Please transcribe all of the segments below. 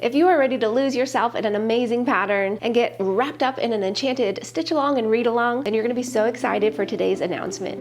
If you are ready to lose yourself in an amazing pattern and get wrapped up in an enchanted stitch along and read along, then you're going to be so excited for today's announcement.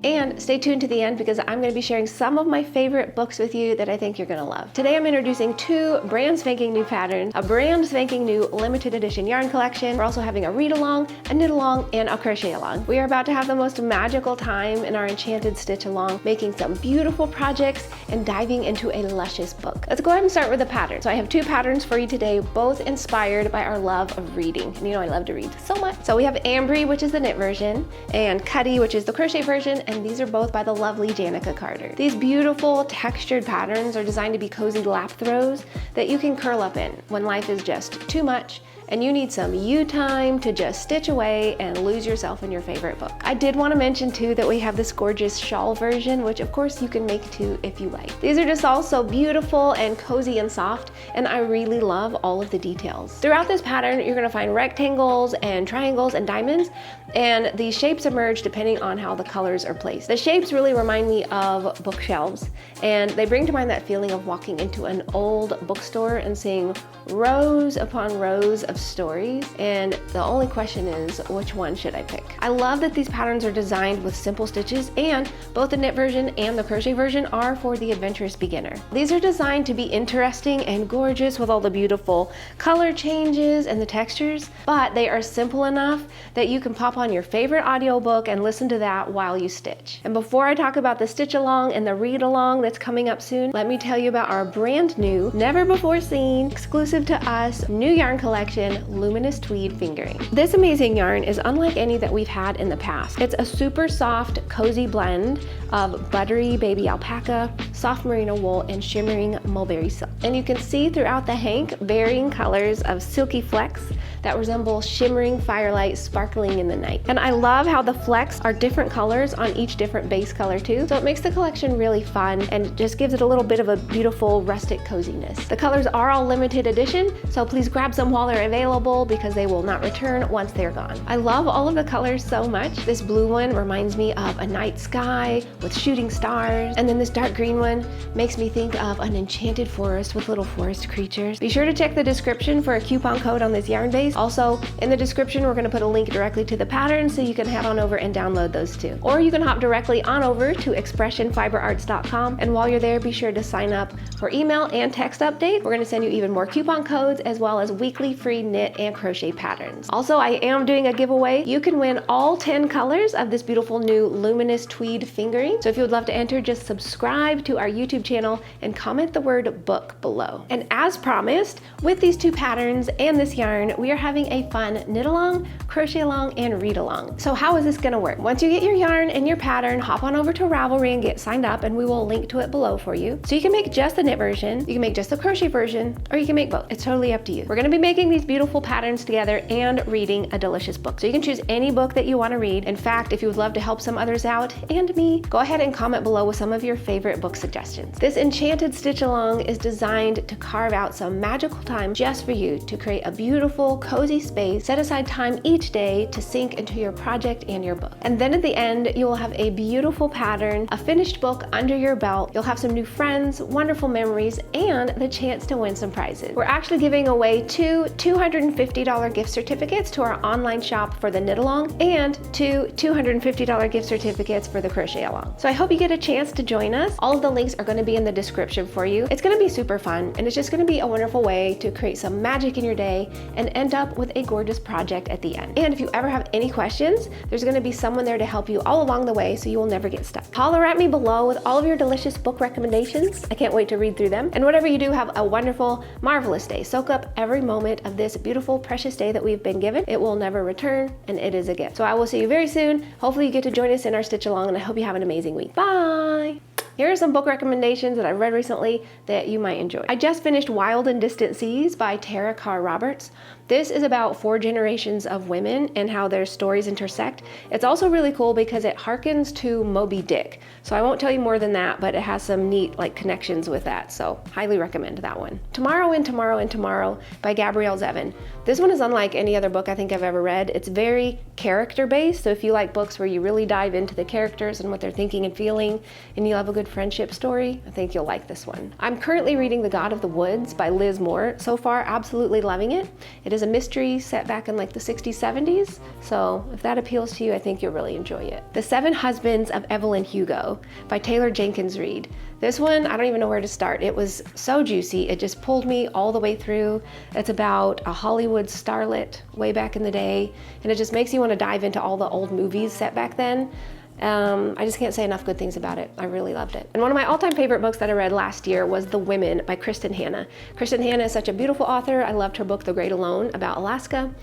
And stay tuned to the end because I'm going to be sharing some of my favorite books with you that I think you're going to love. Today I'm introducing two brand spanking new patterns, a brand spanking new limited edition yarn collection. We're also having a read along, a knit along, and a crochet along. We are about to have the most magical time in our enchanted stitch along, making some beautiful projects and diving into a luscious book. Let's go ahead and start with the pattern. So I have two patterns for you today, both inspired by our love of reading. And you know I love to read so much. So we have Ambry, which is the knit version, and Cuddy, which is the crochet version, and these are both by the lovely Janica Carter. These beautiful textured patterns are designed to be cozy lap throws that you can curl up in when life is just too much and you need some you time to just stitch away and lose yourself in your favorite book. I did want to mention too that we have this gorgeous shawl version, which of course you can make too if you like. These are just all so beautiful and cozy and soft, and I really love all of the details. Throughout this pattern, you're going to find rectangles and triangles and diamonds, and these shapes emerge depending on how the colors are placed. The shapes really remind me of bookshelves, and they bring to mind that feeling of walking into an old bookstore and seeing rows upon rows of stories, and the only question is, which one should I pick? I love that these patterns are designed with simple stitches, and both the knit version and the crochet version are for the adventurous beginner. These are designed to be interesting and gorgeous with all the beautiful color changes and the textures, but they are simple enough that you can pop on your favorite audiobook and listen to that while you stitch. And before I talk about the stitch along and the read along that's coming up soon, let me tell you about our brand new, never before seen, exclusive to us, new yarn collection, Luminous Tweed Fingering. This amazing yarn is unlike any that we've had in the past. It's a super soft, cozy blend of buttery Baby Alpaca, soft Merino Wool, and shimmering Mulberry Silk. And you can see throughout the hank varying colors of silky flecks that resemble shimmering firelight sparkling in the night. And I love how the flecks are different colors on each different base color too, so it makes the collection really fun and just gives it a little bit of a beautiful rustic coziness. The colors are all limited edition, so please grab some while they're available because they will not return once they're gone. I love all of the colors so much. This blue one reminds me of a night sky with shooting stars, and then this dark green one makes me think of an enchanted forest with little forest creatures. Be sure to check the description for a coupon code on this yarn base. Also, in the description, we're going to put a link directly to the pattern so you can head on over and download those too. Or you can hop directly on over to expressionfiberarts.com, and while you're there, be sure to sign up for email and text updates. We're going to send you even more coupon codes as well as weekly free knit and crochet patterns. Also, I am doing a giveaway. You can win all 10 colors of this beautiful new Luminous Tweed Fingering. So if you would love to enter, just subscribe to our YouTube channel and comment the word book below. And as promised, with these two patterns and this yarn, we are having a fun knit along, crochet along, and read along. So how is this going to work? Once you get your yarn and your pattern, hop on over to Ravelry and get signed up, and we will link to it below for you. So you can make just the knit version, you can make just the crochet version, or you can make both. It's totally up to you. We're going to be making these beautiful patterns together and reading a delicious book. So you can choose any book that you want to read. In fact, if you would love to help some others out and me, go ahead and comment below with some of your favorite book suggestions. This enchanted stitch along is designed to carve out some magical time just for you to create a beautiful, cozy space. Set aside time each day to sink into your project and your book. And then at the end, you will have a beautiful pattern, a finished book under your belt. You'll have some new friends, wonderful memories, and the chance to win some prizes. We're actually giving away two $250 gift certificates to our online shop for the knit along and two $250 gift certificates for the crochet along. So I hope you get a chance to join us. All of the links are going to be in the description for you. It's going to be super fun, and it's just going to be a wonderful way to create some magic in your day and end up with a gorgeous project at the end. And if you ever have any questions, there's going to be someone there to help you all along the way, so you will never get stuck. Holler at me below with all of your delicious book recommendations. I can't wait to read through them. And whatever you do, have a wonderful, marvelous day. Soak up every moment of this beautiful, precious day that we've been given. It will never return, and it is a gift. So I will see you very soon. Hopefully you get to join us in our stitch along, and I hope you have an amazing week. Bye! Here are some book recommendations that I read recently that you might enjoy. I just finished Wild and Distant Seas by Tara Carr Roberts. This is about 4 generations of women and how their stories intersect. It's also really cool because it harkens to Moby Dick. So I won't tell you more than that, but it has some neat like connections with that. So highly recommend that one. Tomorrow and Tomorrow and Tomorrow by Gabrielle Zevin. This one is unlike any other book I think I've ever read. It's very character based. So if you like books where you really dive into the characters and what they're thinking and feeling, and you love a good friendship story, I think you'll like this one. I'm currently reading The God of the Woods by Liz Moore. So far, absolutely loving it. It is a mystery set back in like the 60s, 70s. So if that appeals to you, I think you'll really enjoy it. The 7 Husbands of Evelyn Hugo by Taylor Jenkins Reid. This one, I don't even know where to start. It was so juicy. It just pulled me all the way through. It's about a Hollywood starlet way back in the day. And it just makes you want to dive into all the old movies set back then. I just can't say enough good things about it. I really loved it. And one of my all-time favorite books that I read last year was The Women by Kristen Hanna. Kristen Hanna is such a beautiful author. I loved her book, The Great Alone, about Alaska.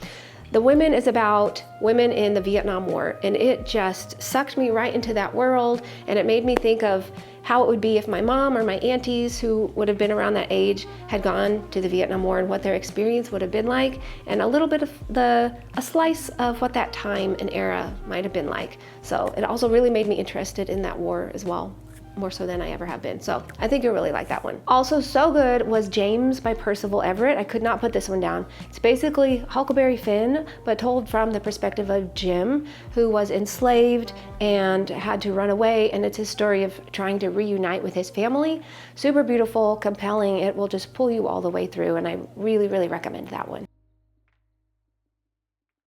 The Women is about women in the Vietnam War, and it just sucked me right into that world, and it made me think of how it would be if my mom or my aunties who would have been around that age had gone to the Vietnam War and what their experience would have been like, and a little bit of a slice of what that time and era might have been like. So it also really made me interested in that war as well, more so than I ever have been. So I think you'll really like that one. Also so good was James by Percival Everett. I could not put this one down. It's basically Huckleberry Finn, but told from the perspective of Jim, who was enslaved and had to run away, and it's his story of trying to reunite with his family. Super beautiful, compelling. It will just pull you all the way through, and I really, really recommend that one.